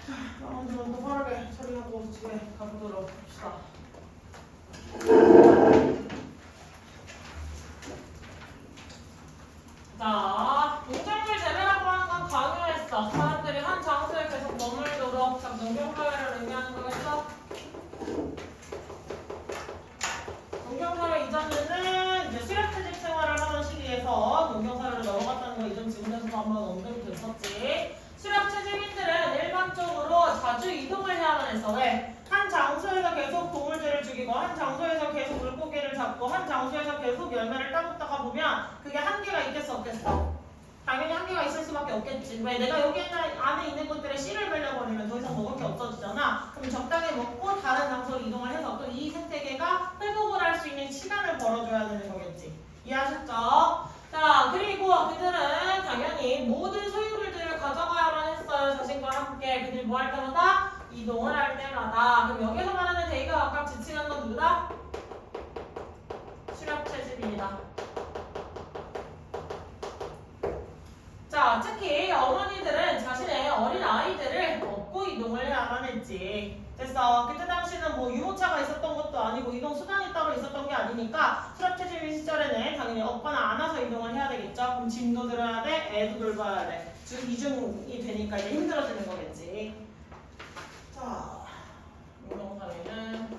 나머지는 더 빠르게 처리하고 집에 가보도록 합시다. 자, 동작물 재배라고 하는 건 강요했어. 사람들이 한 장소에 계속 머물도록. 자, 농경사회를 의미하는 거겠죠? 농경사회 이전에는 이제 수렵채집 생활을 하던 시기에서 농경사회로 넘어갔다는 거 이전 지문에서도 한번 언급이 됐었지. 수렵채집인들은 일반적으로 자주 이동을 해야만 했어. 왜? 한 장소에서 계속 동물들을 죽이고 한 장소에서 계속 물고기를 잡고 한 장소에서 계속 열매를 따먹다가 보면 그게 한계가 있겠어 없겠어? 당연히 한계가 있을 수밖에 없겠지. 왜? 내가 여기 안에 있는 것들에 씨를 발려버리면 더 이상 먹을 게 없어지잖아. 그럼 적당히 먹고 다른 장소로 이동을 해서 또 이 생태계가 회복을 할 수 있는 시간을 벌어줘야 되는 거겠지. 이해하셨죠? 자, 그리고 그들은 당연히 모든 소유물들을 가져가야만 했어요. 자신과 함께. 그들이 뭐 할 때마다? 이동을 할 때마다. 그럼 여기서 말하는 데이가 아까 지칭한 건 누구다? 수렵채집입니다. 자, 특히 어머니들은 자신의 어린 아이들을 업고 이동을 해야만 했지. 됐어. 그때 당시는 뭐 유모차가 있었던 것도 아니고 이동 수단이 따로 있었던 게 아니니까 수렵채집 시절에는 당연히 업거나 안아서 이동을 해야 되겠죠. 그럼 짐도 들어야 돼, 애도 돌봐야 돼. 즉 이중이 되니까 이제 힘들어지는 거겠지. 자, 농경사회는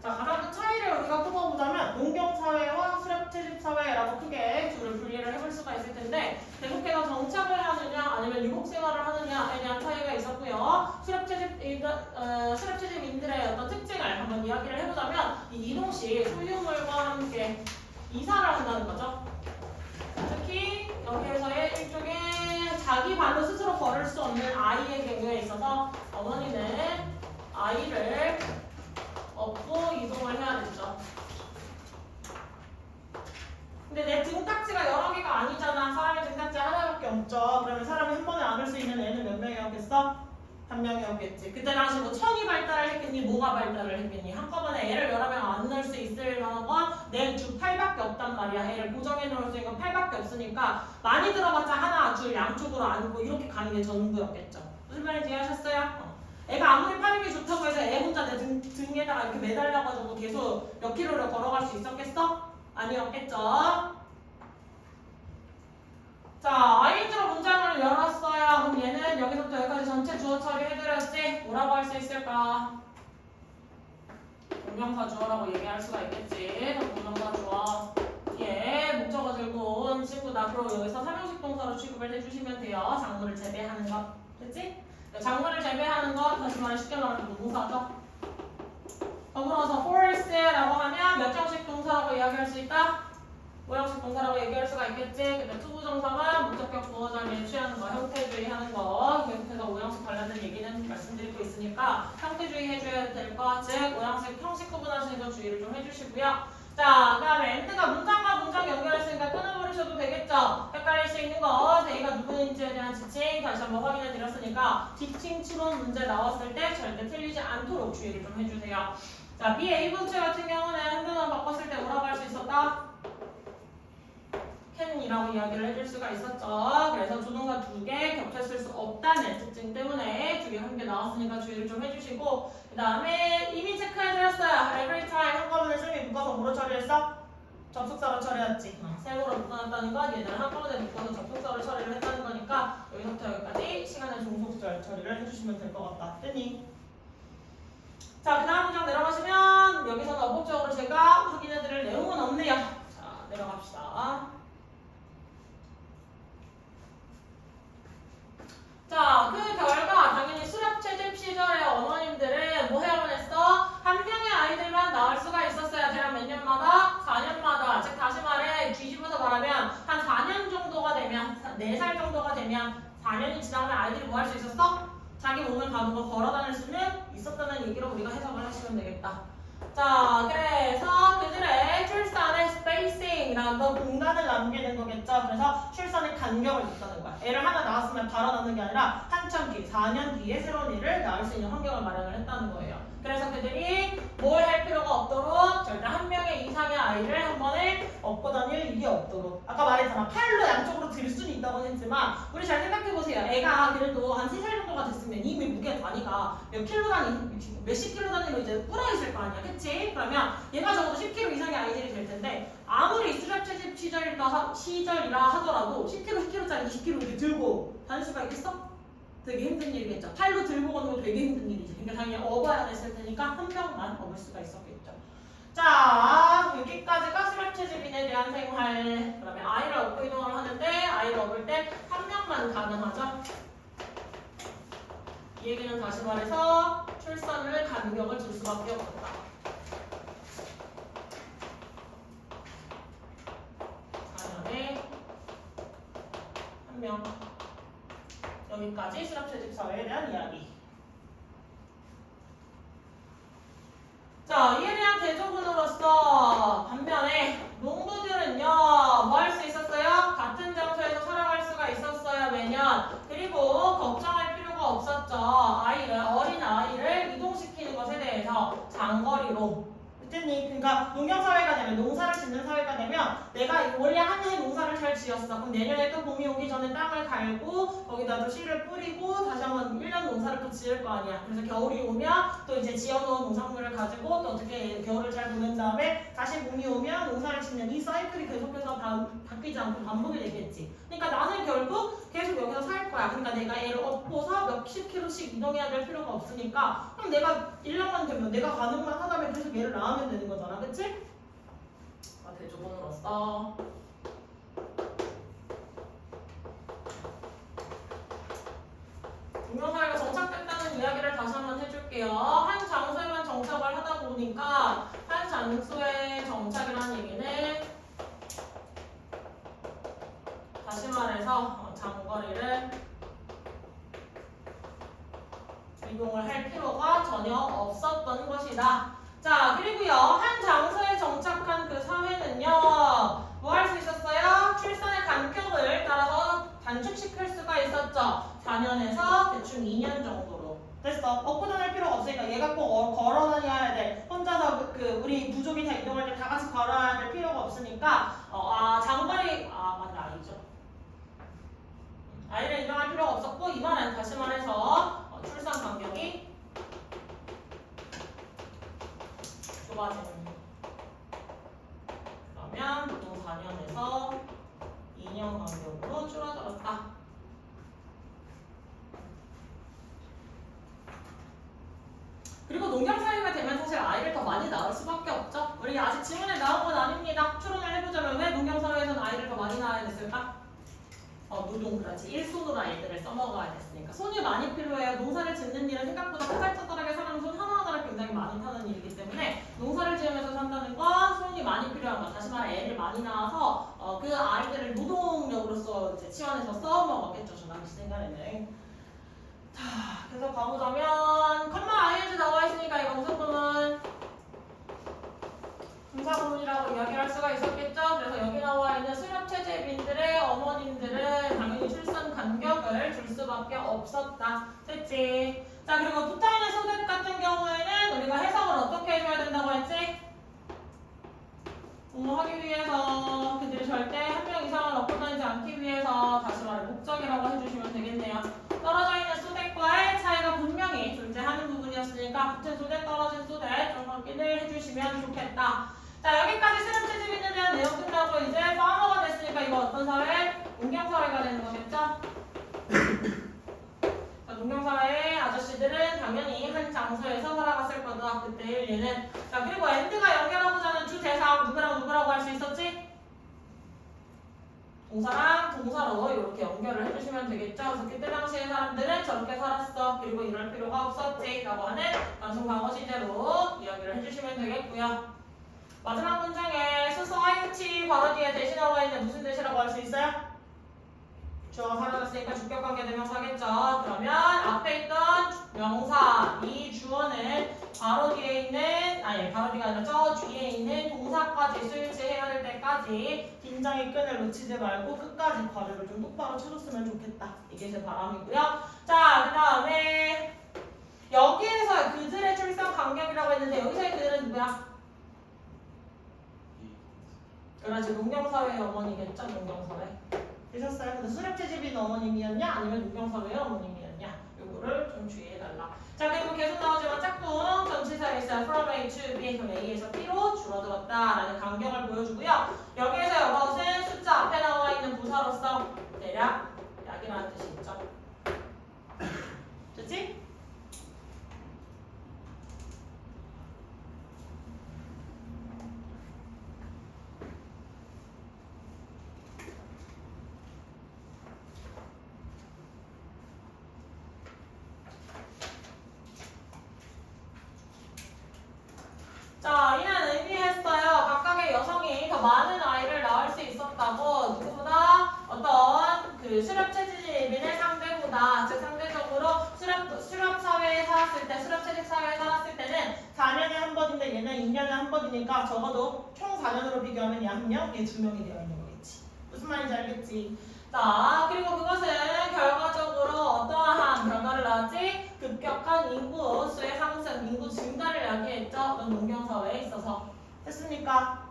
자, 가장 큰 차이를 우리가 꼽아보자면 농경사회와 수렵채집사회라고 크게 둘을 분리를 해볼 수가 있을 텐데 계속해서 정착을 하느냐 아니면 유목생활을 하느냐에 대한 차이가 있었고요. 수렵채집인들의 어떤 특징을 한번 이야기를 해보자면 이 이동시 소유물과 함께 이사를 한다는 거죠. 특히 여기에서의 일종의 자기 발로 스스로 걸을 수 없는 아이의 경우에 있어서 어머니는 아이를 업고 이동을 해야 되죠. 근데 내 등딱지가 여러 개가 아니잖아. 사람의 등딱지 하나밖에 없죠. 그러면 사람이 한 번에 안을 수 있는 애는 몇 명이었겠어? 한 명이었겠지. 그때 당시 뭐 천이 발달을 했겠니? 뭐가 발달을 했겠니? 한꺼번에 애를 여러 명 안 넣을 수 있을 만한 건 내 주 팔밖에 없단 말이야. 애를 고정해 놓을 수 있는 건 팔밖에 없으니까 많이 들어봤자 하나, 둘, 양쪽으로 안고 이렇게 가는 게 전부였겠죠. 무슨 말인지 이해하셨어요? 애가 아무리 팔림이 좋다고 해서 애 혼자 내 등에다가 이렇게 매달려가지고 계속 몇 킬로를 걸어갈 수 있었겠어? 아니었겠죠? 자, 아이인트로 문장을 열었어요. 그럼 얘는 여기서부터 여기까지 전체 주어 처리해드렸지? 뭐라고 할 수 있을까? 동명사 주어라고 얘기할 수가 있겠지. 동명사 주어. 예, 목적어 들고 온 친구다. 그럼 여기서 삼형식 동사로 취급을 해주시면 돼요. 작물을 재배하는 것. 됐지? 작물을 재배하는 건 다시 말해 쉽게 말하면 동사죠. 더불어서 forest라고 하면 몇 형식 동사라고 이야기할 수 있다? 모형식 동사라고 얘기할 수가 있겠지. 근데 투부정사가 목적격 부어 자리에 취하는 거, 형태주의 하는 거, 계속해서 오형식 관련된 얘기는 말씀드리고 있으니까 형태주의 해줘야 될 거, 즉 오형식 형식 구분하시는 거 주의를 좀 해주시고요. 자, 그 다음에 엔드가 문장과 문장 연결했으니까 끊어버리셔도 되겠죠? 헷갈릴 수 있는 거, 데이가 누구인지에 대한 지칭 다시 한번 확인해 드렸으니까 지칭 추론 문제 나왔을 때 절대 틀리지 않도록 주의를 좀 해주세요. 자, be able to 같은 경우는 한동안 바꿨을 때 뭐라고 할 수 있었다? can이라고 이야기를 해줄 수가 있었죠. 그래서 조동사 두 개 겹쳤을 수 없다는 특징 때문에 두 개 함께 나왔으니까 주의를 좀 해주시고, 그 다음에 이미 체크해드렸어요. every time 한꺼번에 쌤이 묶어서 뭐로 처리했어? 접속사로 처리했지. 세모로 묶어놨다는 건 얘들 한꺼번에 묶어서 접속사로 처리를 했다는 거니까 여기서부터 여기까지 시간의 종속절 처리를 해주시면 될 것 같다. 됐니? 자, 그 다음 문장 내려가시면 여기서는 어법적으로 제가 확인해드릴 내용은 없네요. 자, 내려갑시다. 자, 그 결과 당연히 수렵채집 시절의 어머님들은 뭐 해야만 했어? 한 명의 아이들만 낳을 수가 있었어요. 대략 몇 년마다? 4년마다. 즉 다시 말해 뒤집어서 말하면 한 4년 정도가 되면 4살 정도가 되면 4년이 지나면 아이들이 뭐 할 수 있었어? 자기 몸을 가누고 걸어다닐 수는 있었다는 얘기로 우리가 해석을 하시면 되겠다. 자, 그래서 그들의 출산의 스페이스 간격을 뒀다는 거야. 애를 하나 낳았으면 바로 낳는 게 아니라 한참 뒤, 4년 뒤에 새로운 애를 낳을 수 있는 환경을 마련을 했다는 거예요. 그래서 그들이 뭘 할 필요가 없도록 절대 한 명의 이상의 아이를 한 번에 업고 다닐 일이 없도록. 아까 말했잖아. 팔로 양쪽으로 들 수는 있다고 했지만 우리 잘 생각해보세요. 애가 그래도 한 3살 정도가 됐으면 이미 무게 단위가 몇 킬로 단위, 몇십 킬로 단위로 이제 불어있을 거 아니야. 그치? 그러면 얘가 적어도 10킬로 이상의 아이들이 될 텐데 아무리 수렵 채집 시절이라 하더라도 10킬로, 10킬로짜리 20킬로 이렇게 들고 다닐 수가 있겠어? 되게 힘든 일이겠죠. 팔로 들고 가는 거 되게 힘든 일이지. 그러니까 당연히 업어야 됐을 테니까 한 명만 업을 수가 있었겠죠. 자, 여기까지가 수렵 채집인에 대한 생활. 그러면 아이를 업고 이동을 하는데 아이를 업을 때 한 명만 가능하죠. 이 얘기는 다시 말해서 출산을 간격을 줄 수밖에 없다. 자녀의 한 명. 여기까지 수렵채집 사회에 대한 이야기. 자, 이에 대한 대조군으로서 반면에 농부들은요, 뭐 할 수 있었어요? 같은 장소에서 살아갈 수가 있었어요, 매년. 그리고 걱정할 필요가 없었죠. 어린 아이를 이동시키는 것에 대해서 장거리로. 그러니까 농경사회가 되면, 농사를 짓는 사회가 되면 내가 원래 한 해 농사를 잘 지었어. 그럼 내년에 또 봄이 오기 전에 땅을 갈고 거기다 또 씨를 뿌리고 다시 한번 1년 농사를 또 지을 거 아니야. 그래서 겨울이 오면 또 이제 지어놓은 농산물을 가지고 또 어떻게 겨울을 잘 보낸 다음에 다시 봄이 오면 농사를 짓는 이 사이클이 계속해서 바뀌지 않고 반복이 되겠지. 그러니까 나는 결국 계속 여기서 살 거야. 그러니까 내가 얘를 업고서 몇십 킬로씩 이동해야 될 필요가 없으니까 그럼 내가 1년만 되면 내가 가능만 하다면 계속 얘를 낳으면 되는 거잖아. 그치? 대조군으로서 농경사회가 정착됐다는 이야기를 다시 한번 해줄게요. 한 장소에만 정착을 하다 보니까 한 장소에 정착이라는 얘기는 다시 말해서 장거리를 이동을 할 필요가 전혀 없었던 것이다. 자, 그리고요, 한 장소에 정착한 그 사회는요, 뭐 할 수 있었어요? 출산의 간격을 따라서 단축시킬 수가 있었죠. 4년에서 대충 2년 정도로. 됐어. 업고 다닐 필요가 없으니까 얘가 꼭 걸어 다녀야 돼. 혼자서 우리 부족이 다 이동할 때 다 같이 걸어야 될 필요가 없으니까, 장거리, 맞아, 아니죠. 아이를 이동할 필요가 없었고, 이번엔 다시 말해서, 출산 간격이 좁아지는. 그러면 보통 4년에서 2년 간격으로 줄어들었다. 그리고 농경사회가 되면 사실 아이를 더 많이 낳을 수밖에 없죠. 우리 아직 지문에 나온 건 아닙니다. 추론을 해보자면 왜 농경사회에서는 아이를 더 많이 낳아야 됐을까? 노동, 그렇지. 일손으로 아이들을 써먹어야 됐으니까. 손이 많이 필요해요. 농사를 짓는 일은 생각보다 까잘짜잘하게 사람 손 하나하나를 굉장히 많이 타는 일이기 때문에 농사를 지으면서 산다는 건 손이 많이 필요한 거. 다시 말해 애를 많이 낳아서 그 아이들을 노동력으로서 이제 치환해서 써먹었겠죠. 저 당시 생각에는. 자, 그래서 가보자면 컴마 ING 나와 있으니까 이거 무슨 부분? 분사구문이라고 이야기할 수가 있었겠죠. 그래서 여기 나와 있는 수렵체제빈들의 어머님들은 당연히 출산 간격을 줄 수밖에 없었다. 됐지? 자, 그리고 붙어있는 소득 같은 경우에는 우리가 해석을 어떻게 해줘야 된다고 했지? 하기 위해서 그들이 절대 한 명 이상을 얻고 다니지 않기 위해서 다시 말해 목적이라고 해주시면 되겠네요. 떨어져 있는 소득과의 차이가 분명히 존재하는 부분이었으니까 붙은 소득, 떨어진 소득 좀 확인을 해주시면 좋겠다. 자, 여기까지 수렵채집인에 대한 내용 끝나고 이제 파머가 됐으니까 이거 어떤 사회? 농경사회가 되는 거겠죠? 자, 농경사회의 아저씨들은 당연히 한 장소에서 살아갔을 거다. 그때의 일리는. 자, 그리고 엔드가 연결하고자 하는 주 대상 누구랑 누구라고 할 수 있었지? 동사랑 동사로 이렇게 연결을 해주시면 되겠죠. 그래서 그때 당시의 사람들은 저렇게 살았어. 그리고 이럴 필요가 없었지. 라고 하는 단순 과거 시제로 이야기를 해주시면 되겠고요. 마지막 문장에 수서 INT 괄호 뒤에 대시 나와 있는 무슨 대시라고 할 수 있어요? 주어가 사라졌으니까 주격관계 대명사겠죠. 그러면 앞에 있던 명사, 이 주어는 괄호 뒤에 있는, 괄호 뒤가 아니라 저 뒤에 있는 동사까지 수일치 해야 될 때 때까지 긴장의 끈을 놓치지 말고 끝까지 과제를 좀 똑바로 쳐줬으면 좋겠다. 이게 제 바람이고요. 자, 그 다음에 여기에서 그들의 출산 간격이라고 했는데 여기서의 그들은 누구야? 그렇지, 농경사회의 어머니겠죠? 농경사회. 되셨어요? 근데 수렵채집인 어머님이었냐? 아니면 농경사회의 어머님이었냐? 요거를 좀 주의해달라. 자, 그리고 계속 나오지만 짝꿍 전치사에서 from A to B, 그럼 A에서 B로 줄어들었다라는 간격을 보여주고요. 여기에서 이것은 숫자 앞에 나와 있는 부사로서 대략 약이라는 뜻이 있죠. 됐지? 자, 이는 의미했어요. 각각의 여성이 더 많은 아이를 낳을 수 있었다고. 누구보다? 어떤 그 수렵체질인의 상대보다. 즉 상대적으로 수렵 사회에 살았을 때, 수렵체질 사회에 살았을 때는 4년에 한 번인데 얘는 2년에 한 번이니까 적어도 총 4년으로 비교하면 얘 한 명, 얘 2명이 되어 있는 거겠지. 무슨 말인지 알겠지? 자, 그리고 그것은 결과적으로 어떠한 결과를 낳았지? 급격한 인구 수의 상승, 인구 증가를 야기했죠. 농경사회에 있어서. 됐습니까?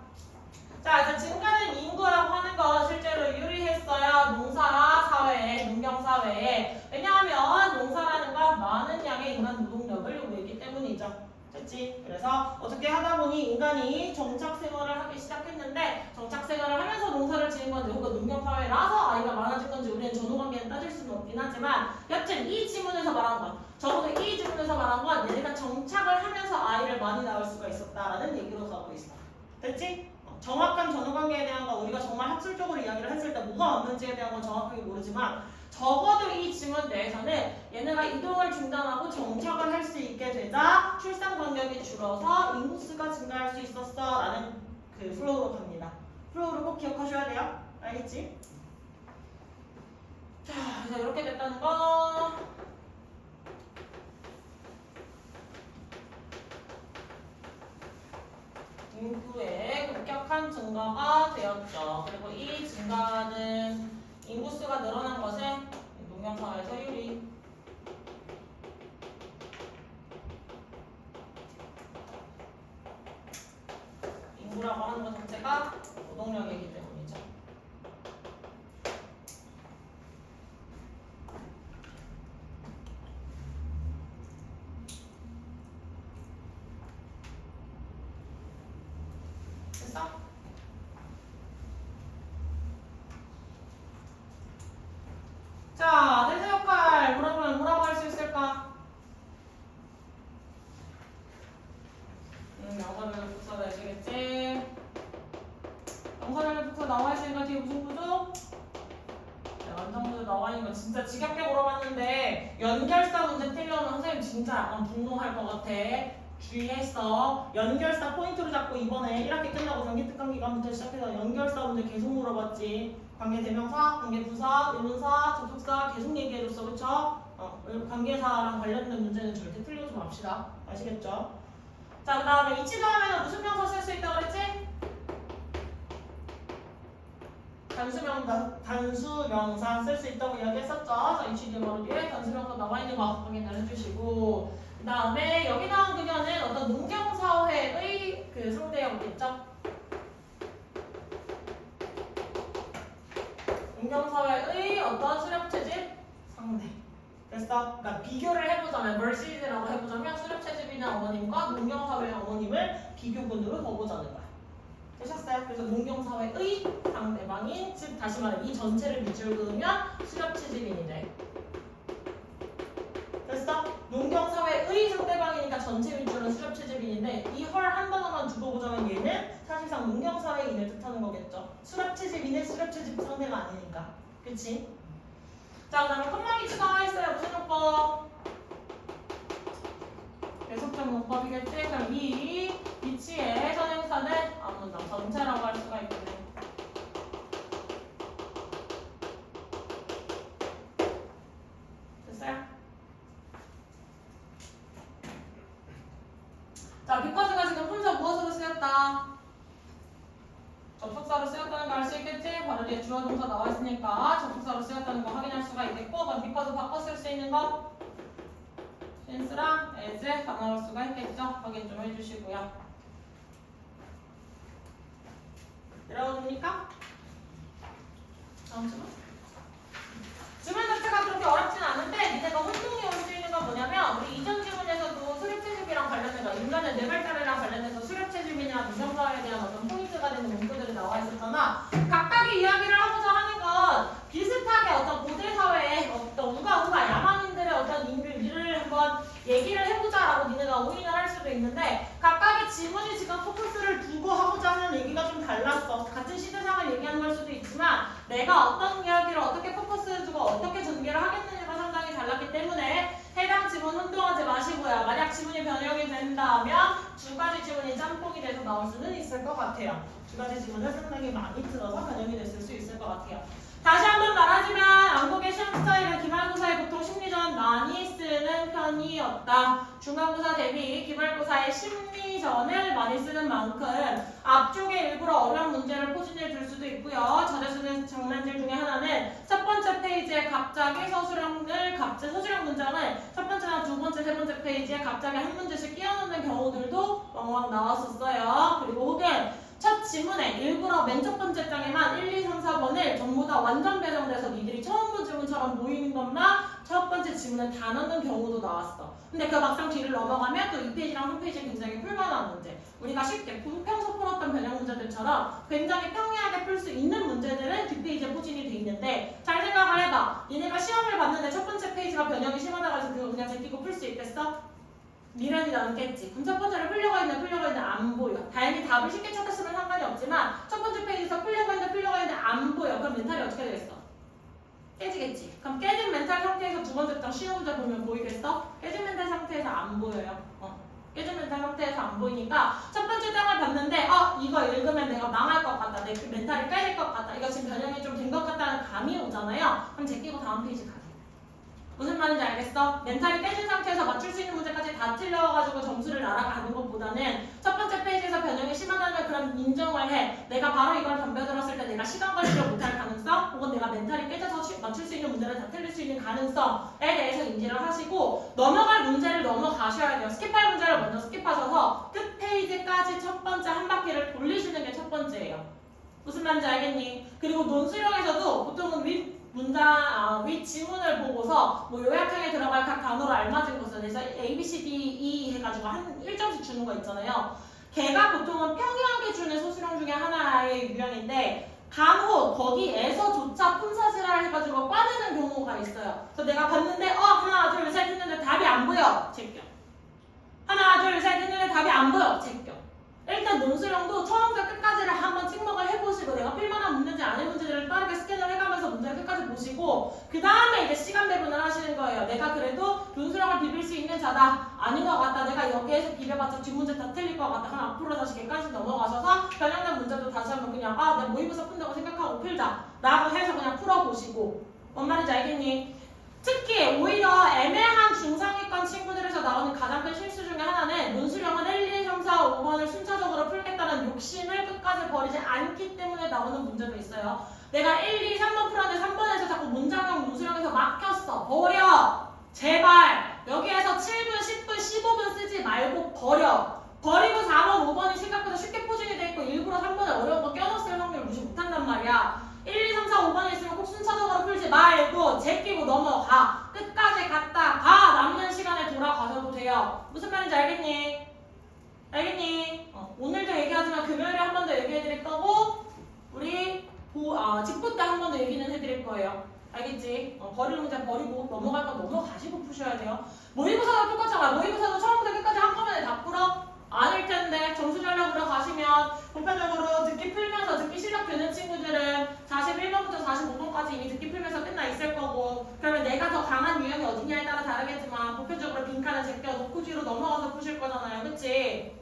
자, 이제 증가는 인구라고 하는 건 실제로 유리했어요. 농사사회에, 농경사회에. 왜냐하면 농사라는 건 많은 양의 인간 노동력을 요구했기 때문이죠. 됐지? 그래서 어떻게 하다 보니 인간이 정착 생활을 하기 시작했는데 정착 생활을 하면서 농사를 지은 건지 혹은 농경사회라서 아이가 많아진 건지 우리는 전후관계는 따질 수는 없긴 하지만 여튼 이 지문에서 말한 건 적어도 이 지문에서 말한 건 얘네가 정착을 하면서 아이를 많이 낳을 수가 있었다라는 얘기로 가고 있어. 됐지? 정확한 전후관계에 대한 건 우리가 정말 학술적으로 이야기를 했을 때 뭐가 맞는지에 대한 건 정확하게 모르지만 적어도 이 지문 내에서는 얘네가 이동을 중단하고 정착을 할 수 있게 되자 출산 간격이 줄어서 인구수가 증가할 수 있었어 라는 그 플로우로 갑니다. 플로우를 꼭 기억하셔야 돼요. 알겠지? 자, 그래서 이렇게 됐다는 거. 인구의 급격한 증가가 되었죠. 그리고 이 증가는 인구수가 늘어난 것은 농경사회에서 유리. 인구라고 하는 것 자체가 노동력이기 때문이죠. 됐어? 자, 대세 역할 그러면 뭐라고 할 수 있을까? 명사별 부사가 되시겠지? 명사별 부사 나와 있으니까 뒤에 무슨 구조? 완성구조 나와 있는 거 진짜 지겹게 물어봤는데 연결사 문제 틀려면 선생님 진짜 약간 분노할 것 같아. 주의했어. 연결사 포인트로 잡고 이번에 1학기 끝나고 단기특강 기간부터 시작해서 연결사 문제 계속 물어봤지. 관계대명사, 관계부사, 의문사, 접속사 계속 얘기해줬어. 그쵸? 관계사랑 관련된 문제는 절대 틀리지 맙시다. 아시겠죠? 자, 그 다음에 이치도 하면 무슨 명사 쓸 수 있다고 그랬지? 단수명사 쓸 수 있다고 이야기했었죠. 자, 이치도 바로 뒤에 단수명사 나와 있는 거 확인을 해주시고 그 다음에 여기 나온 그녀는 어떤 농경사회의 그 상대였겠죠? 농경사회의 어떤 수렵채집 상대. 됐어? 그러니까 비교를 해보자면 versus라고 해보자면 수렵채집이나 어머님과 농경사회의 어머님을 비교군으로 둬보자는 거야. 되셨어요? 그래서 농경사회의 상대방인 즉 다시 말해 이 전체를 밑줄 그으면 수렵채집인이 돼. 됐어? 농경사회의 상대방이니까 전체 밑줄은 수렵채집인인데 이 헐 한 단어만 두고 보자면 얘는 사실상 농경사회인을 뜻하는 거겠죠. 수렵채집인의 수렵채집 상대가 아니니까. 그치? 자, 그 다음에 컴마기치 나와 있어요. 무슨 요법? 계속적 요법이겠지? 그럼 이 위치의 선행사는 아무나 전체라고 할 수가 있겠네. 됐어요? 자, because 가 지금 혼자 무엇으로 쓰였다? 접속사로 바로 뒤에 주어 동사 나와 있으니까 접속사로 쓰였다는 거 확인할 수가 있겠고, 그럼 밑바도 바꿔 쓸 수 있는 거 since랑 as 다 나올 수가 있겠죠. 확인 좀 해주시고요. 들어옵니까? 다음 질문. 질문 자체가 그렇게 어렵진 않은데 니네가 혼동이 올 수 있는 건 뭐냐면, 우리 이전 질문에서도 수렵체집이랑 관련해서 인간의 뇌발달이랑 관련해서 수렵체집이나 민정사에 대한 어떤 포인트가 되는 문구들이 나와 있었잖아. 각각의 이야기를 하고자 하는 건 비슷하게 어떤 고대사회의 어떤 우가 야만인들의 어떤 일을 한번 얘기를 해보자라고 니네가 오인을 할 수도 있는데, 각각의 지문이 지금 포커스를 두고 하고자 하는 얘기가 좀 달랐어. 같은 시대상을 얘기하는 걸 수도 있지만 내가 어떤 이야기를 어떻게 포커스를 두고 어떻게 전개를 하겠느냐가 상당히 달랐기 때문에 해당 지문 혼동하지 마시고요. 만약 지문이 변형이 된다면 두 가지 지문이 짬뽕이 돼서 나올 수는 있을 것 같아요. 두 가지 지문을 상당히 많이 틀어서 변형이 됐을 수 있을 것 같아요. 다시 한번 말하자면 안국의 시험 스타일은 기말고사에 보통 심리전 많이 쓰는 편이었다. 중간고사 대비 기말고사의 심리전을 많이 쓰는 만큼 앞쪽에 일부러 어려운 문제를 포진해 줄 수도 있고요. 자주 쓰는 장난질 중에 하나는 첫 번째 페이지에 갑자기 서술형 문장을 첫 번째나 두 번째, 세 번째 페이지에 갑자기 한 문제씩 끼워넣는 경우들도 왕왕 나왔었어요. 그리고 혹은 첫 지문에 일부러 맨 첫 번째 장에만 1, 2, 3, 4번을 전부 다 완전 배정돼서 니들이 처음 본 지문처럼 보이는 것만 첫 번째 지문에 다 넣는 경우도 나왔어. 근데 그 막상 뒤를 넘어가면 또 2페이지랑 3페이지는 굉장히 풀만한 문제. 우리가 쉽게 평소 풀었던 변형 문제들처럼 굉장히 평이하게 풀 수 있는 문제들은 뒷페이지에 포진이 돼 있는데, 잘 생각을 해봐. 얘네가 시험을 봤는데 첫 번째 페이지가 변형이 심하다고 해서 그거 그냥 제끼고 풀 수 있겠어? 미련이 남겠지. 그럼 첫 번째를 풀려고 했는데 안 보여. 다행히 답을 쉽게 찾았으면 상관이 없지만 첫 번째 페이지에서 풀려고 했는데 안 보여. 그럼 멘탈이 어떻게 되겠어? 깨지겠지. 그럼 깨진 멘탈 상태에서 두 번째 장 쉬운 문제 보면 보이겠어? 깨진 멘탈 상태에서 안 보여요. 깨진 멘탈 상태에서 안 보이니까 첫 번째 장을 봤는데 이거 읽으면 내가 망할 것 같다. 내 멘탈이 깨질 것 같다. 이거 지금 변형이 좀 된 것 같다는 감이 오잖아요. 그럼 제끼고 다음 페이지 가자. 무슨 말인지 알겠어? 멘탈이 깨진 상태에서 맞출 수 있는 문제까지 다 틀려가지고 점수를 날아가는 것보다는 첫 번째 페이지에서 변형이 심하다면 그럼 인정을 해. 내가 바로 이걸 덤벼들었을 때 내가 시간 관리를 못할 가능성, 혹은 내가 멘탈이 깨져서 맞출 수 있는 문제를 다 틀릴 수 있는 가능성에 대해서 인지를 하시고 넘어갈 문제를 넘어가셔야 돼요. 스킵할 문제를 먼저 스킵하셔서 끝 페이지까지 첫 번째 한 바퀴를 돌리시는 게 첫 번째예요. 무슨 말인지 알겠니? 그리고 논술형에서도 보통은 윗 지문을 보고서 뭐 요약형에 들어갈 각 단어로 알맞은 것을 해서 A, B, C, D, E 해가지고 한 1점씩 주는 거 있잖아요. 걔가 보통은 평이하게 주는 소수령 중에 하나의 유형인데 간혹 거기에서조차 품사슬을 해가지고 빠지는 경우가 있어요. 그래서 내가 봤는데 하나 둘 셋 했는데 답이 안 보여. 제껴. 하나 둘 셋 했는데 답이 안 보여. 제껴. 일단 논술형도 처음부터 끝까지를 한번 찍먹을 해보시고 내가 필만한 문제인지 아닌 문제들을 빠르게 스캔을 해가면서 문제를 끝까지 보시고 그 다음에 이제 시간 배분을 하시는 거예요. 내가 그래도 논술형을 비빌 수 있는 자다. 아닌 것 같다. 내가 여기에서 비벼봤자 뒷문제 다 틀릴 것 같다. 그럼 앞으로 다시 걔까지 넘어가셔서 변형된 문제도 다시 한번 그냥 내가 모의고사 푼다고 생각하고 풀자 라고 해서 그냥 풀어보시고. 뭔 말인지 알겠니? 특히 오히려 애매한 중상위권 친구들에서 나오는 가장 큰 실수 중에 하나는 논술형은 1, 2, 3, 4, 5번을 순차적으로 풀겠다는 욕심을 끝까지 버리지 않기 때문에 나오는 문제도 있어요. 내가 1, 2, 3번 풀었는데 3번에서 자꾸 문장형 논술형에서 막혔어. 버려. 제발. 여기에서 7분, 10분, 15분 쓰지 말고 버려. 버리고 4번, 5번이 생각보다 쉽게 포진이 돼 있고 일부러 3번에 어려운 거 껴넣었을 확률을 무시 못한단 말이야. 1, 2, 3, 4, 5번에 있으면 꼭 순차적으로 풀지 말고 제끼고 넘어가. 끝까지 갔다가 남는 시간에 돌아가셔도 돼요. 무슨 말인지 알겠니? 알겠니? 오늘도 얘기하지만 금요일에 한 번 더 얘기해드릴 거고 우리 직부 때 한 번 더 얘기는 해드릴 거예요. 알겠지? 버릴 문제 버리고 넘어갈 거 넘어가시고 푸셔야 돼요. 모의고사도 똑같잖아. 모의고사도 처음부터 끝까지 한꺼번에 다 풀어? 아닐 텐데 점수 전략 들어가시면 보편적으로 듣기 풀면서 듣기 시작되는 친구들은 41번부터 45번까지 이미 듣기 풀면서 끝나 있을 거고, 그러면 내가 더 강한 유형이 어디냐에 따라 다르겠지만 보편적으로 빈칸을 제껴놓고 뒤로 넘어가서 푸실 거잖아요. 그치?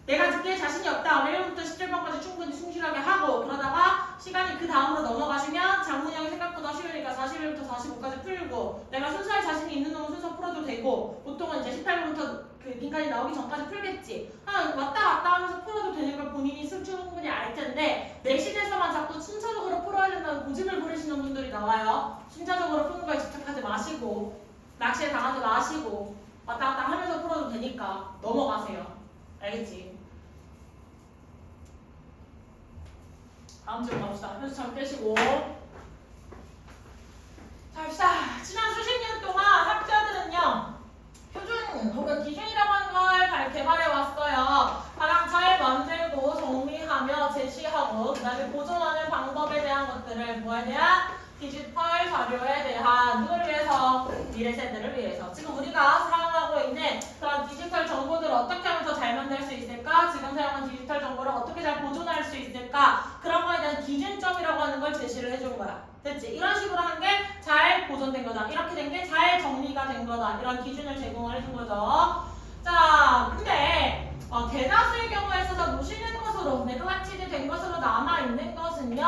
내가 듣기에 자신이 없다. 1번부터 17번까지 충분히 충실하게 하고 그러다가 시간이 그 다음으로 넘어가시면 장문형이 생각보다 쉬우니까 41부터 45까지 풀고 내가 순서에 자신이 있는 놈은 순서 풀어도 되고 보통은 이제 18번부터 그 빈칸이 나오기 전까지 풀겠지. 왔다 갔다 하면서 풀어도 되는 걸 본인이 충분히 알 텐데 내 시대에서만 자꾸 순서적으로 풀어야 된다는 고집을 부리시는 분들이 나와요. 순차적으로 푸는 거에 집착하지 마시고 낚시에 당하지 마시고 왔다 갔다 하면서 풀어도 되니까 넘어가세요. 알겠지? 다음 질문 갑시다. 현수 잘 떼시고. 자, 봅시다. 지난 수십 년 동안 학자들은요, 표준 혹은 기준이라고 하는 걸 개발해 왔어요. 가장 잘 만들고 정리하며 제시하고 그 다음에 보존하는 방법에 대한 것들을 뭐에 대한? 디지털 자료에 대한 누구를 위해서? 미래 세대를 위해서. 지금 우리가 사용하고 있는 그런 디지털 정보들을 어떻게 하면 더 잘 만들 수 있을까? 지금 사용한 디지털 정보를 어떻게 잘 보존할 수 있을까? 그런 거에 대한 기준점이라고 하는 걸 제시를 해준 거야. 됐지? 이런 식으로 한 게 잘 보존된 거다. 이렇게 된 게 잘 정리가 된 거다. 이런 기준을 제공을 해준 거죠. 자, 근데 대다수의 경우에 있어서 무시된 것으로, 네글렉티드 된 것으로 남아있는 것은요,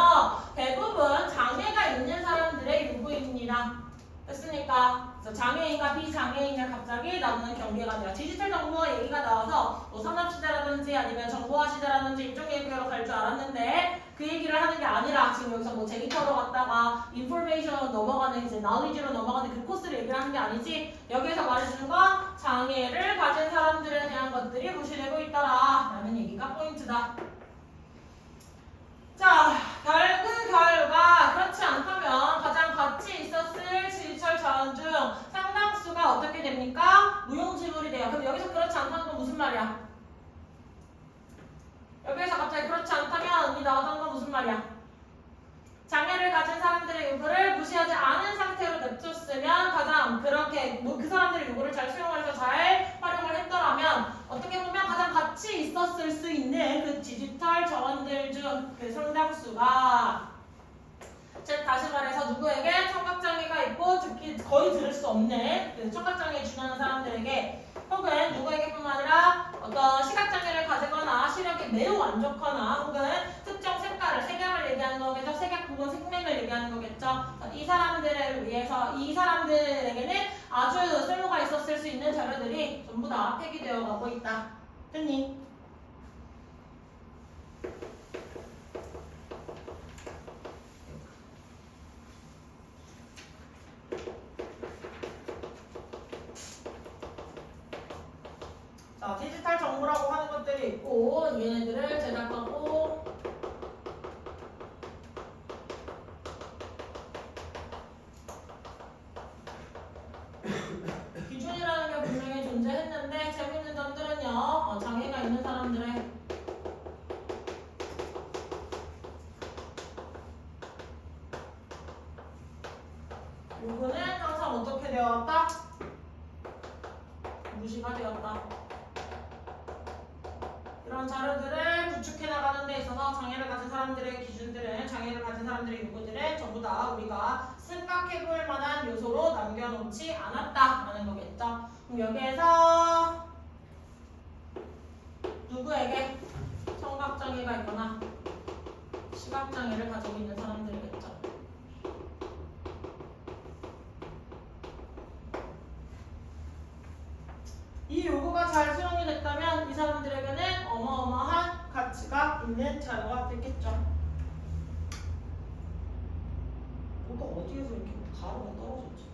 대부분 장애가 있는 사람들의 요구입니다. 됐습니까? 그래서 장애인과 비장애인을 갑자기 나누는 경계가 돼요. 디지털 정보 얘기가 나와서 뭐 산업시대라든지 아니면 정보화 시대라든지 이쪽 얘기로 갈 줄 알았는데 그 얘기를 하는 게 아니라 지금 여기서 뭐 데이터로 갔다가 인포메이션으로 넘어가는 이제 나우리지로 넘어가는 그 코스를 얘기를 하는 게 아니지. 여기에서 말해주는 건 장애를 가진 사람들에 대한 것들이 무시되고 있더라 라는 얘기가 포인트다. 자, 그 결과 그렇지 않다면 가장 가치 있었을 디지털 자원 중 상당수가 어떻게 됩니까? 무용지물이 돼요. 그럼 여기서 그렇지 않다는 건 무슨 말이야? 여기에서 갑자기 그렇지 않다면 이 나오던 건 무슨 말이야? 장애를 가진 사람들의 요구를 무시하지 않은 상태로 냅뒀으면 가장 그렇게 그 사람들의 요구를 잘 수용을 해서 잘 활용을 했더라면 어떻게 보면 가장 가치 있었을 수 있는 그 디지털 자원들 중 그 상당수가 즉 다시 말해서 누구에게 청각장애가 있고 듣기 거의 들을 수 없는 그 청각장애에 준하는 사람들에게 혹은 누구에게뿐만 아니라 어떤 시각장애를 가지거나 시력이 매우 안 좋거나 혹은 특정 색깔을 색양을 얘기하는 거겠죠. 색약 부분 색맥을 얘기하는 거겠죠. 이 사람들을 위해서 이 사람들에게는 아주 쓸모가 있었을 수 있는 자료들이 전부 다 폐기되어 가고 있다. 됐니? 자, 디지털 정보라고 하는 것들이 있고 얘네들을 제작하고 기준이라는 게 분명히 존재했는데 재밌는 점들은요, 장애가 있는 사람들의 요구는 항상 어떻게 되었다? 무시가 되었다. 이런 자료들을 구축해 나가는 데 있어서 장애를 가진 사람들의 기준들은, 장애를 가진 사람들의 요구들은 전부 다 우리가 생각해 볼 만한 요소로 남겨놓지 않았다라는 거겠죠. 그럼 여기에서 누구에게 청각장애가 있거나 시각장애를 가지고 있는 사람들이겠죠. 이 요구가 잘 수용이 됐다면 이 사람들에게는 어마어마한 가치가 있는 자료가 됐겠죠. 뭐가 어디에서 이렇게 가루가 떨어졌지?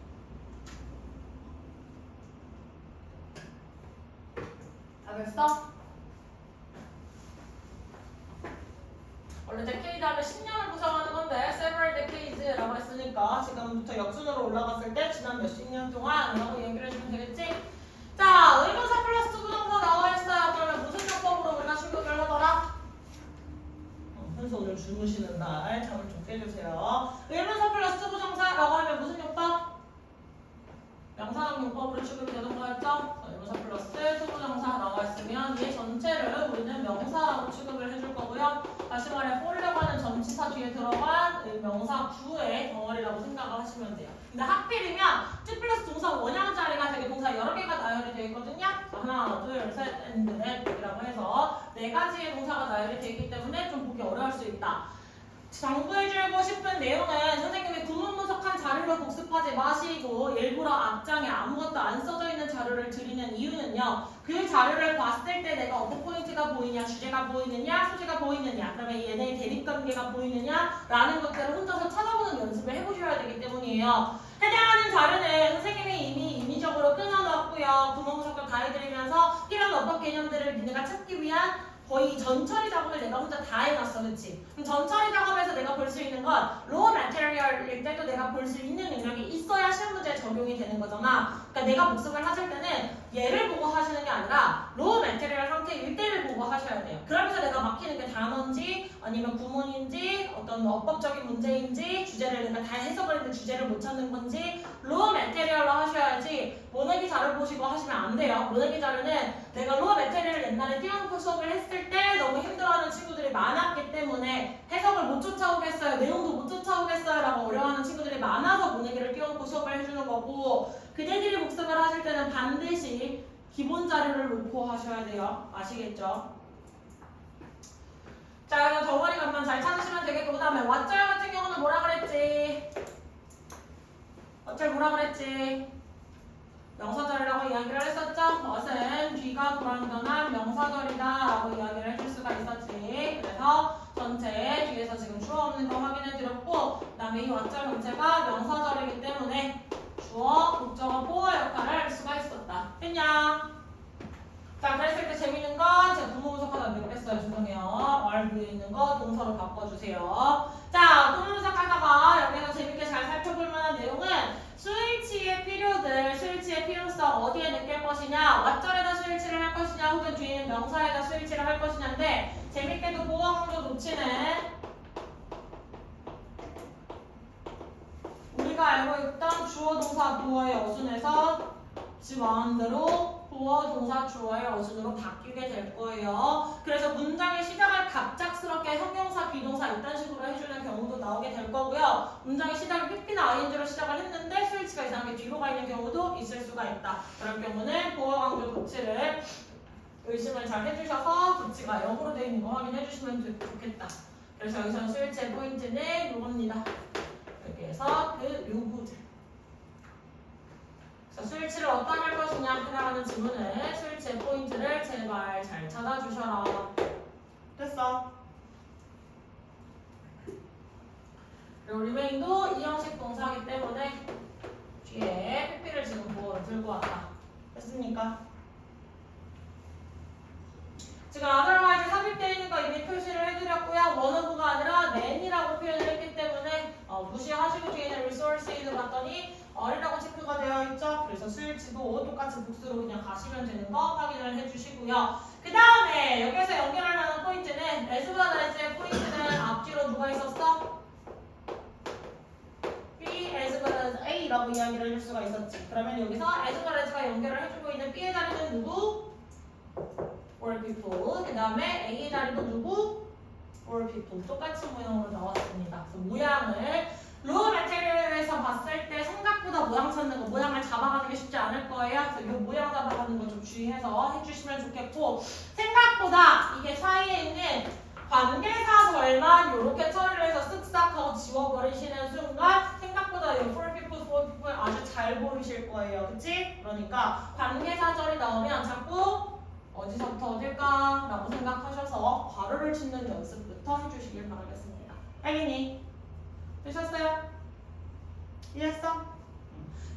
다 됐어? 원래 데케이드 하면 10년을 구성하는 건데 several decades라고 했으니까 지금부터 역순으로 올라갔을 때 지난 몇십 년 동안이라고 얘기를 해주면 되겠지? 자, 의문사 플러스 투부정사 나와 있어요. 그러면 무슨 용법으로 우리가 출력을 하더라? 현수 오늘 주무시는 날 잠을 좀 깨주세요. 의문사 플러스 투부정사라고 하면 무슨 용법? 명사형 용법으로 취급이 되는 거였죠? 의문사 플러스 투부정사 나와 있으면 얘 전체를 우리는 명사라고 취급을 해줄 거고요. 다시 말해 for라고 하는 전치사 뒤에 들어간 명사 구의 덩어리라고 생각을 하시면 돼요. 근데 하필이면 to 플러스 동사 원형 자리가 되게 동사 여러 개가 나열이 되어 있거든요. 하나, 둘, 셋, 넷 이라고 해서 네 가지의 동사가 나열이 되어 있기 때문에 좀 보기 어려울 수 있다. 정부해주고 싶은 내용은 선생님이 구문 분석한 자료를 복습하지 마시고 일부러 앞장에 아무것도 안 써져 있는 자료를 드리는 이유는요. 그 자료를 봤을 때 내가 어떤 포인트가 보이냐, 주제가 보이느냐, 소재가 보이느냐, 그다음에 얘네의 대립관계가 보이느냐라는 것들을 혼자서 찾아보는 연습을 해보셔야 되기 때문이에요. 해당하는 자료는 선생님이 이미 임의적으로 끊어놨고요. 구문 분석을 가해드리면서 필요한 어법 개념들을 니네가 찾기 위한 거의 전처리 작업을 내가 혼자 다 해놨어, 그치? 그럼 전처리 작업에서 내가 볼 수 있는 건 로우 매테리얼일 때도 내가 볼 수 있는 능력이 있어야 시험 문제에 적용이 되는 거잖아. 그러니까 내가 복습을 하실 때는 얘를 보고 하시는 게 아니라 로우 매테리얼 상태일 때를 보고 하셔야 돼요. 그러면서 내가 막히는 게 단어인지 아니면 구문인지 어떤 어법적인 문제인지 주제를 내가 다 해석을 했는데 주제를 못 찾는 건지 로우 매테리얼로 하셔야지 모내기 자료 보시고 하시면 안 돼요. 모내기 자료는 내가 로우 매테리얼을 옛날에 띄워놓고 수업을 했을 때 너무 힘들어하는 친구들이 많았기 때문에 해석을 못 쫓아오겠어요. 내용도 못 쫓아오겠어요. 라고 어려워하는 친구들이 많아서 모내기를 띄워놓고 수업을 해주는 거고 그대들이 복습을 하실 때는 반드시 기본 자료를 놓고 하셔야 돼요. 아시겠죠? 자, 그럼 덩어리 간만 잘 찾으시면 되겠고 그 다음에 왓절 같은 경우는 뭐라 그랬지? 왓절 뭐라 그랬지? 명사절이라고 이야기를 했었죠? 무엇은 뒤가 불완전한 명사절이다 라고 이야기를 해줄 수가 있었지. 그래서 전체 뒤에서 지금 주어 없는 거 확인해 드렸고 그 다음에 이 왓절 전체가 명사절이기 때문에 주어, 목적어, 보어 역할을 할 수가 있었다. 했냐? 자, 그랬을 때 재밌는 건 제가 구문 분석하다 몇 뺐어요. 죄송해요. R 위에 있는 거 동사로 바꿔주세요. 자, 구문 분석하다가 여기서 재밌게 잘 살펴볼 만한 내용은 수일치의 필요들, 수일치의 필요성 어디에 느낄 것이냐, 왓절에다 수일치를 할 것이냐, 혹은 뒤에 있는 명사에다 수일치를 할 것이냐인데 재밌게도 보어 강조 놓치는 우리가 알고 있던 주어 동사 보어의 어순에서 지 마음대로 보어 동사 주어의 어순으로 바뀌게 될 거예요. 그래서 문장의 시작을 갑작스럽게 형용사, 비동사 이딴 식으로 해주는 경우도 나오게 될 거고요. 문장의 시작을 pp나 ing로 시작을 했는데 수일치가 이상하게 뒤로 가 있는 경우도 있을 수가 있다. 그럴 경우는 보어 강조 도치를 의심을 잘 해주셔서 도치가 영어로 되어 있는 거 확인해 주시면 좋겠다. 그래서 여기서 수일치의 포인트는 이겁니다. 여기에서 그 요구들. 자, 수일치를 어디다 할 것이냐 해당하는 질문을 수일치의 포인트를 제발 잘 찾아주셔라. 됐어. 그리고 리메인도 이 형식 동사이기 때문에 뒤에 PP를 지금 보어로 들고 왔다. 됐습니까? 지금 otherwise 삽입되어 있는 거 이미 표시를 해드렸고요. 원어브가 아니라 man이라고 표현을 했기 때문에 무시하시고 뒤에 있는 resource를 봤더니 어리라고 체크가 되어 있죠. 그래서 수일치도 똑같이 복수로 그냥 가시면 되는 거 확인을 해주시고요. 그 다음에 여기서 연결할 만한 포인트는 as보다 as의 포인트는 앞뒤로 누가 있었어? B as보다 A라고 이야기를 해줄 수가 있었지. 그러면 여기서 as보다 as가 연결을 해주고 있는 B의 자리는 누구? for people. 그 다음에 A의 자리도 누구? for people. 똑같은 모양으로 나왔습니다. 그래서 모양을 로우 매테리얼에서 봤을 때 생각보다 모양 찾는 거, 모양을 잡아가는 게 쉽지 않을 거예요. 그래서 이 모양 잡아가는 거 좀 주의해서 해주시면 좋겠고 생각보다 이게 사이에 있는 관계사절만 이렇게 처리를 해서 쓱싹 하고 지워버리시는 순간 생각보다 이 for people 아주 잘 보이실 거예요. 그치? 그러니까 관계사절이 나오면 자꾸 어디서부터 어딜까? 라고 생각하셔서 괄호를 짓는 연습부터 해주시길 바라겠습니다. 알겠니? 되셨어요? 이해했어?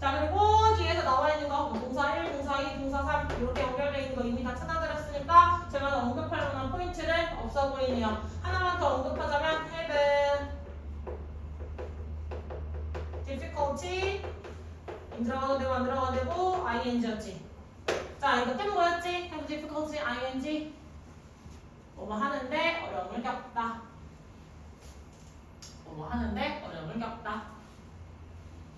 자, 그리고 뒤에서 나와 있는 거 동사 1, 동사 2, 동사 3 이렇게 연결되어 있는 거 이미 다 찾아드렸으니까 제가 언급할 만한 포인트는 없어 보이네요. 하나만 더 언급하자면 have difficulty 들어가도 되고 안 들어가도 되고 ing였지. 자, 이거 뜻 뭐였지? have difficulty, ing 뭐뭐 하는데 어려움을 겪다. 뭐뭐 하는데 어려움을 겪다.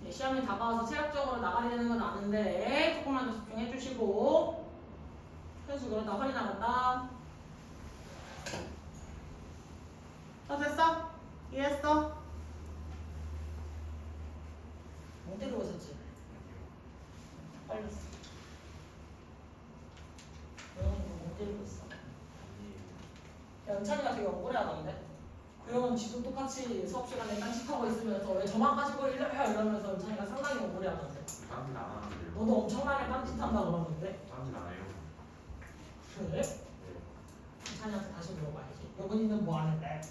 네, 시험이 다가와서 체력적으로 나가야 되는 건 아는데 조금만 더 집중해 주시고 현수 그러다 허리 나간다. 다 됐어? 이해했어? 못 데리고 있었지? 빨리 했어. 못 데리고 있어. 연찬이가 되게 억울해 하던데? 이러면 지도 똑같이 수업 시간에 딴짓하고 있으면서 왜 저만 가지고 이래요 이러면서 자기가 상당히 억울해하는데. 딴짓 안 하는데요. 너도 엄청나게 딴짓한다 그러는데. 딴짓 안 해요. 그래? 네. 찬이한테 다시 물어봐야지. 여근이는 뭐 하는데?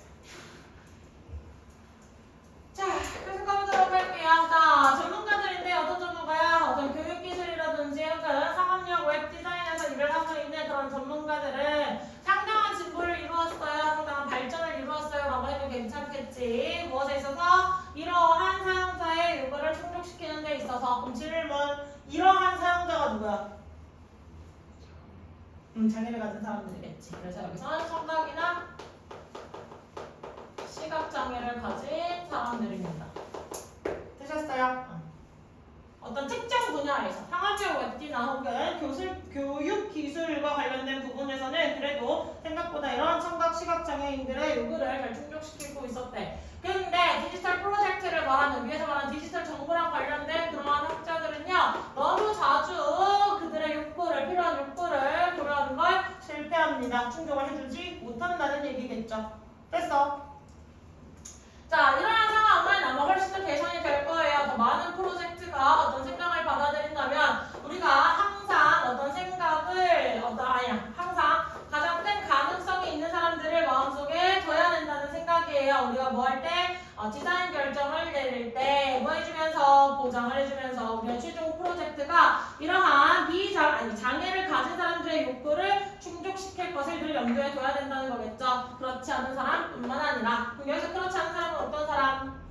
자, 계속 가보도록 할게요. 자, 전문가들인데 어떤 전문가야? 어떤 교육기술이라든지 혹은 상업용 웹 디자인에서 일을 하고 있는 그런 전문가들은 상당한 진보를 이루었어요. 상당한 발전을 이루었어요. 라고 해도 괜찮겠지. 무엇에 있어서? 이러한 사용자의 요구를 충족시키는 데 있어서. 그럼 질문. 이러한 사용자가 누구야? 장애를 가진 사람들이겠지. 그래서 여기서는 청각이나 시각장애를 가진 사람들입니다. 되셨어요? 어떤 특정 분야에서 상업적 웹디나 혹은 교육 기술과 관련된 부분에서는 그래도 생각보다 이런 청각 시각장애인들의 요구를 잘 충족시키고 있었대. 근데 디지털 프로젝트를 말하는 위에서 말하는 디지털 정보랑 관련된 그러한 학자들은요 너무 자주 그들의 욕구를 필요한 욕구를 고려하는 걸 실패합니다. 충족을 해주지 못한다는 얘기겠죠. 됐어? 자, 이러한 상황은 아마 훨씬 더 개선이 될 거예요. 더 많은 프로젝트가 어떤 생각을 받아들인다면 우리가 항상 어떤 생각을 항상 가장 큰 가능성이 있는 사람들을 마음속에 둬야 된다는 생각이에요. 우리가 뭐 할 때? 디자인 결정을 내릴 때 뭐 해주면서 보장을 해주면서 우리의 최종 프로젝트가 이러한 장애를 가진 사람들의 욕구를 충족시킬 것을 늘 염두에 둬야 된다는 거겠죠. 그렇지 않은 사람뿐만 아니라 그럼 여기서 그렇지 않은 사람은 어떤 사람?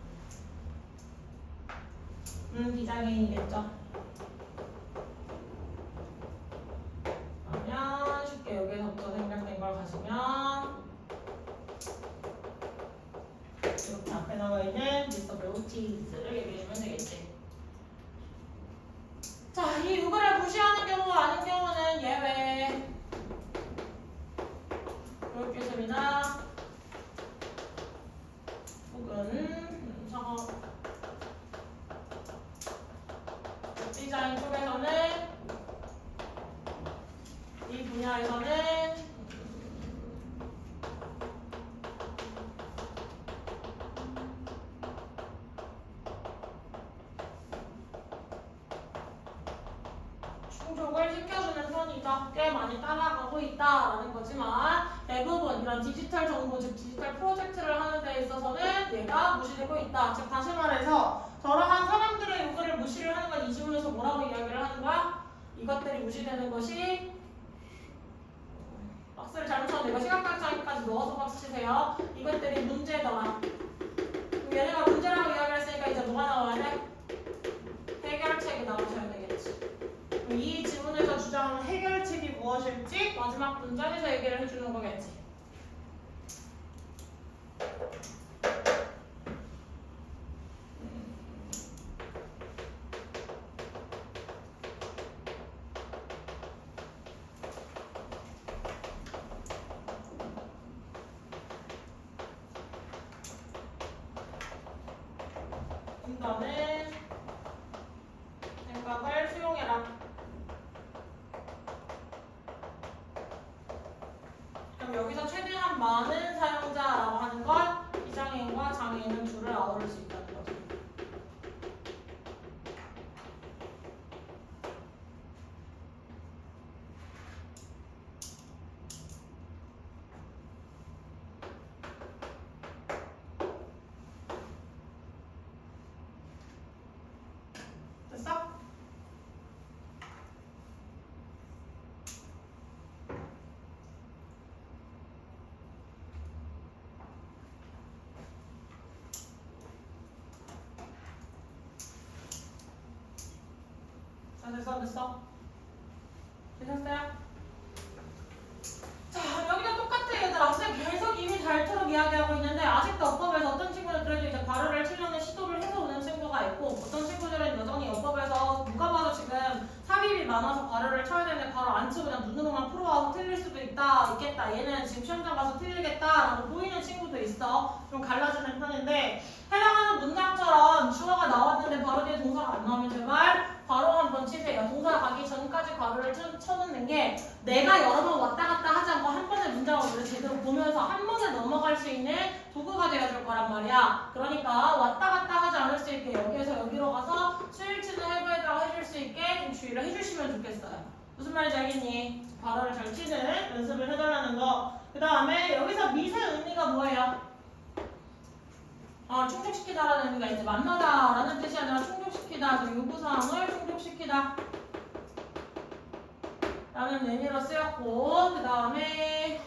비장애인이겠죠. 그러면 쉽게 여기서부터 생략된 걸 가지면 이렇게 앞에 나와 있는 disabilities를 얘기해주면 되겠지. 자, 이 요구를 무시하는 경우, 아닌 경우는 예외. 교육기술이나 혹은 상업 디자인 쪽에서는 이 분야에서는 충족을 시켜주는 편이죠. 꽤 많이 따라가고 있다라는 거지만 대부분 이런 디지털 정보, 즉 디지털 프로젝트를 하는 데 있어서는 얘가 무시되고 있다. 즉 다시 말해서 저러한 사람들의 요구를 무시를 하는 건 이 지문에서 뭐라고 이야기를 하는 거야? 이것들이 무시되는 것이 박스를 잘못 쳤는데 이거 시각장애까지 넣어서 박스 치세요. 이것들이 문제더라. 그럼 얘네가 문제라고 이야기를 했으니까 이제 뭐가 나와야 돼? 해결책이 나오셔야 되겠지. 그럼 이 지문에서 주장하는 해결책이 무엇일지 마지막 문장에서 얘기를 해주는 거겠지. 인간의 생각을 수용해라. 그럼 여기서 최대한 많은 사용자라고 하는 건 비장애인과 장애인은 둘을 아우를 수 있다는 거죠. 됐어? 됐어? 되셨어요? 자, 여기가 똑같아 얘들아. 선생님 계속 이미 잘처럼 이야기하고 있는데 아직도 어법에서 어떤 친구는 그래도 이제 괄호를 치려는 시도를 해서 오는 친구가 있고 어떤 친구들은 여전히 어법에서 누가 봐도 지금 삽입이 많아서 괄호를 쳐야 되는데 괄호 안 치고 그냥 눈으로만 풀어와서 틀릴 수도 있겠다. 얘는 지금 시험장 가서 틀리겠다라고 보이는 친구도 있어. 좀 갈라지는 편인데 해당하는 문장처럼 주어가 나왔는데 바로 뒤에 동사가 안 나오면 제발 괄호 한번 치세요. 동사 가기 전까지 괄호를 쳐놓는 게 내가 여러 번 왔다 갔다 하지 않고 한 번의 문장을 제대로 보면서 한 번에 넘어갈 수 있는 도구가 분사가 되어줄 거란 말이야. 그러니까 왔다 갔다 하지 않을 수 있게 여기에서 여기로 가서 수일치는 해부에다가 해줄 수 있게 좀 주의를 해주시면 좋겠어요. 무슨 말인지 알겠니? 발화를 잘 치는 연습을 해달라는 거. 그 다음에 여기서 미세 의미가 뭐예요? 충족시키다라는 의미가 이제 만나다라는 뜻이 아니라 충족시키다, 요구사항을 충족시키다 라는 의미로 쓰였고, 그 다음에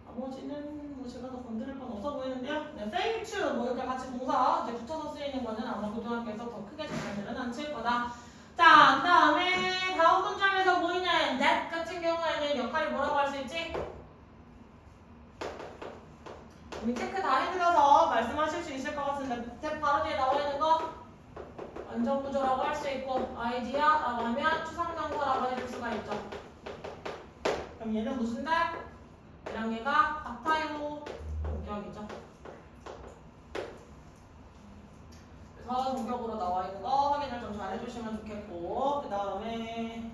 나머지는 뭐 제가 더 건드릴 건 없어 보이는데요. 네, fail to 뭐 이렇게 같이 동사 이제 붙여서 쓰이는 거는 아마 고등학교에서 더 크게 장난들은 안 칠 거다. 자, 그 다음에 다음 문장에서 보이는 that 같은 경우에는 역할이 뭐라고 할 수 있지? 우리 체크 다 해드려서 말씀하실 수 있을 것 같은데 탭 바로 뒤에 나와 있는 거 완전구조라고 할 수 있고 아이디어라고 하면 추상명사라고 해줄 수가 있죠. 그럼 얘는 무슨 달? 얘랑 얘가 같아요. 동격이죠. 그래서 동격으로 나와 있는 거 확인을 좀 잘 해주시면 좋겠고, 그 다음에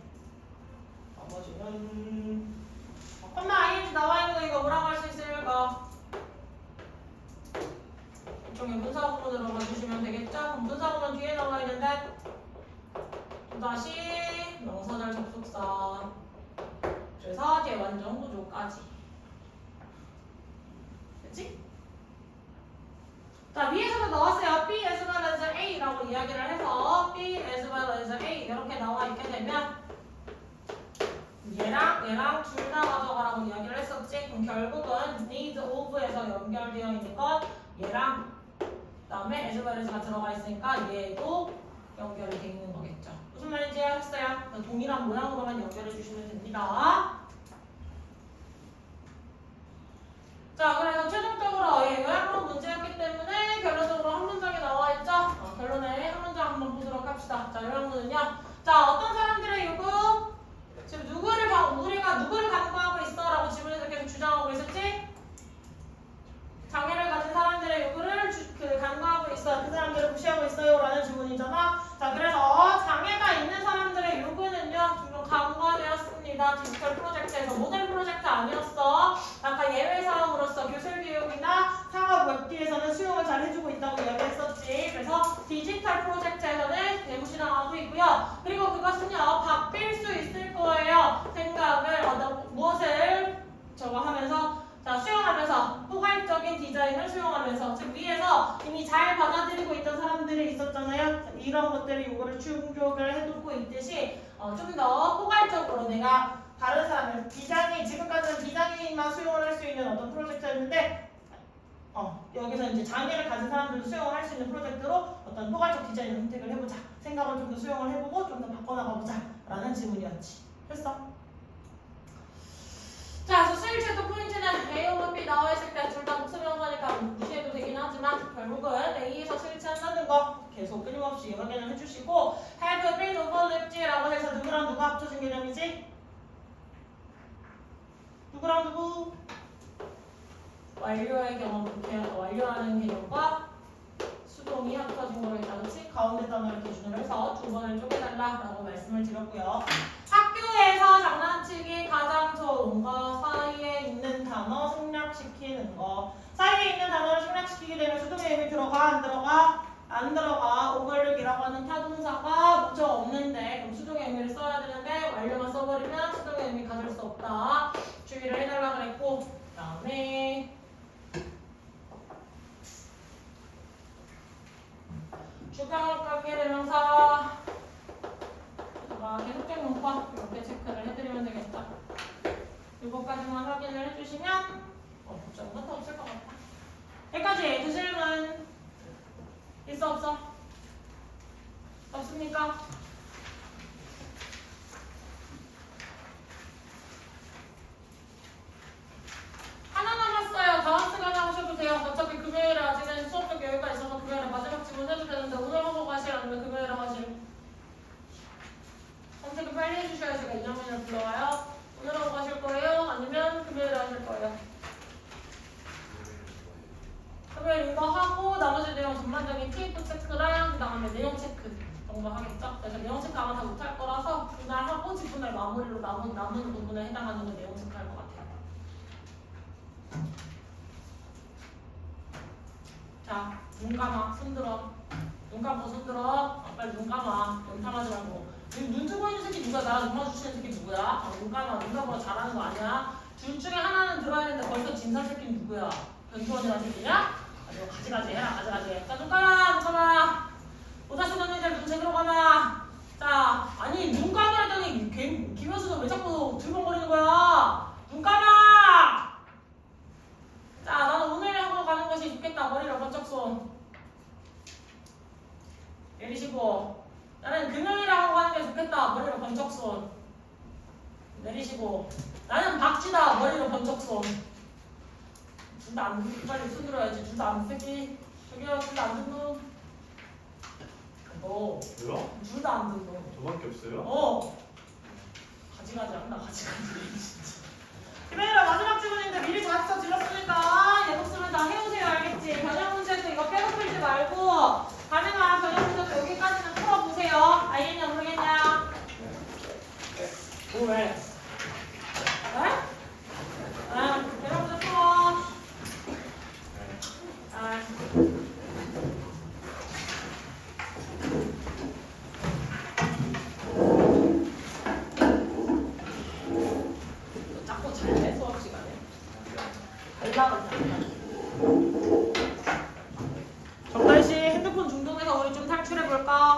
나머지는 엄마 ING 나와 있는 거 이거 뭐라고 할 수 있을까? 일종의 문사구문으로 봐주시면 되겠죠? 그럼 문사구문 뒤에 나와 있는데 또다시 명사절 접속사 그래서 대완전 구조까지 됐지? 자, 위에서도 나왔어요. B as well as A라고 이야기를 해서 B as well as A 이렇게 나와 있게 되면 얘랑 둘 다 가져가라고 이야기를 했었지. 그럼 결국은 need of에서 연결되어 있는 건 얘랑 그다음에 as well as가 들어가 있으니까 얘도 연결이 돼 있는 거겠죠. 무슨 말인지 알았어요? 동일한 모양으로만 연결해 주시면 됩니다. 자, 그래서 최종적으로 요약문 문제였기 때문에 결론적으로 한 문장이 나와 있죠. 결론에 한 문장 한번 보도록 합시다. 자, 요약문은요. 자, 어떤 사람들의 요구? 지금 우리가 누구를 간구하고 있어라고 지문에서 계속 주장하고 있었지? 장애를 가진 사람들의 요구를 간구하고 있어. 그 사람들을 무시하고 있어요라는 질문이잖아. 자, 그래서 장애가 있는 사람들의 요구는요. 지금 간과되었습니다. 디지털 프로젝트에서 모델 프로젝트 아니었어. 아까 예외 사항으로서 교실 교육이나 상업 웹기에서는 수용을 잘 해주고 있다고 이야기했었지. 그래서 디지털 프로젝트에서는 대무시당하고 있고요. 그리고 그것은요. 바뀔 수 있을 거예요. 생각을 무엇을 저거 하면서 자, 수용하면서 포괄적인 디자인을 수용하면서 즉 위에서 이미 잘 받아들이고 있던 사람들이 있었잖아요. 이런 것들이 요거를 충족을 해두고 있듯이 좀 더 포괄적으로 내가 다른 사람을 지금까지는 비장애인만 수용을 할 수 있는 어떤 프로젝트였는데 여기서 이제 장애를 가진 사람들도 수용을 할 수 있는 프로젝트로 어떤 포괄적 디자인을 선택을 해보자. 생각을 좀 더 수용을 해보고 좀 더 바꿔나가보자 라는 질문이었지. 됐어? 자, 그래서 수일체도 포인트는 A over B 나와 있을 때 둘 다 복수명사니까 무시해도 되긴 하지만 결국은 A에서 수일체한다는 거 계속 끊임없이 확인을 해주시고 have been overlooked라고 해서 누구랑 누가 합쳐진 개념이지? 누구랑 누구? 완료의 경험, 완료하는 개념과 수동이 합쳐진 거겠다. 그렇지? 가운데 단어를 기준으로 해서 두 번을 쪼개달라고 말씀을 드렸고요. 학교에서 장난치기 가장 좋은 거 사이에 있는 단어 생략시키는 거. 사이에 있는 단어를 생략시키게 되면 수동의 의미 들어가? 안 들어가? 안 들어가. 오버룩이라고 하는 타동사가 목적 없는데 그럼 수동의 의미를 써야 되는데 완료만 써버리면 수동의 의미 가질 수 없다. 주의를 해달라 그랬고 그 다음에 주관관계 대명사 계속된 문법 이렇게 체크를 해드리면 되겠다. 이거까지만 확인을 해주시면 걱정은 더 없을 것 같다. 여기까지 두 질문 있어 없어? 없습니까? 하나 남았어요. 다음 시간에 하셔도 돼요. 어차피 금요일에 아직은 수업적 여유가 있어서 금요일에 마지막 질문 해도 되는데 오늘 하고 가실 아니면 금요일에 하실? 선택을 빨리 해주셔야 제가 2학년을 불러와요. 오늘 하고 가실 거예요? 아니면 금요일에 하실 거예요? 금요일 이거 하고 나머지 내용 전반적인 TF 체크랑 그 다음에 내용 체크 정도 하겠죠? 그래서 내용 체크 아마 다 못할 거라서 그날 하고 지분할 마무리로 남은 부분에 해당하는 거 내용 체크할 것 같아요. 자, 눈 감아. 손 들어. 눈 감고 손 들어. 빨리 눈 감아. 연탐하지 말고. 눈 뜨고 있는 새끼 누구야? 나랑 눈 마주치는 새끼 누구야? 눈 감아. 눈 감아. 잘하는 거 아니야? 둘 중에 하나는 들어야 되는데 벌써 진사 새끼는 누구야? 변주원이라는 새끼냐? 이거 가지가지 해라. 가지가지. 자, 눈 감아. 눈 감아. 모자 쓰던 애들 눈 제대로 감아. 자, 아니 눈 감으랬더니 김현수는 왜 자꾸 들벙거리는 거야? 눈 감아. 자, 나는 오늘 하고 가는 것이 좋겠다. 머리를 번쩍 손 내리시고. 나는 금요일에 하고 가는 게 좋겠다. 머리를 번쩍 손 내리시고. 나는 박쥐다. 머리를 번쩍 손. 둘 다 안 듣고 빨리 손 들어야지. 둘 다 안 듣기. 저기요, 둘 다 안 듣는. 너. 왜요? 둘 다 안 듣는. 저밖에 없어요? 가지가지 한다. 가지가지 진짜. 금요일에 마지막 주문인데 미리 가르쳐 드렸으니까 얘 목숨은 다 해오세요. 알겠지? 변형 문제도 이거 빼고 풀지 말고 가능한 변형 문제도 여기까지는 풀어보세요. 알겠냐 모르겠냐? 뭐 왜? 네? 변형 문제 풀어. 자꾸 잘해 수업 시간에. 연락은 정달씨 핸드폰 중독에서 우리 좀 탈출해 볼까?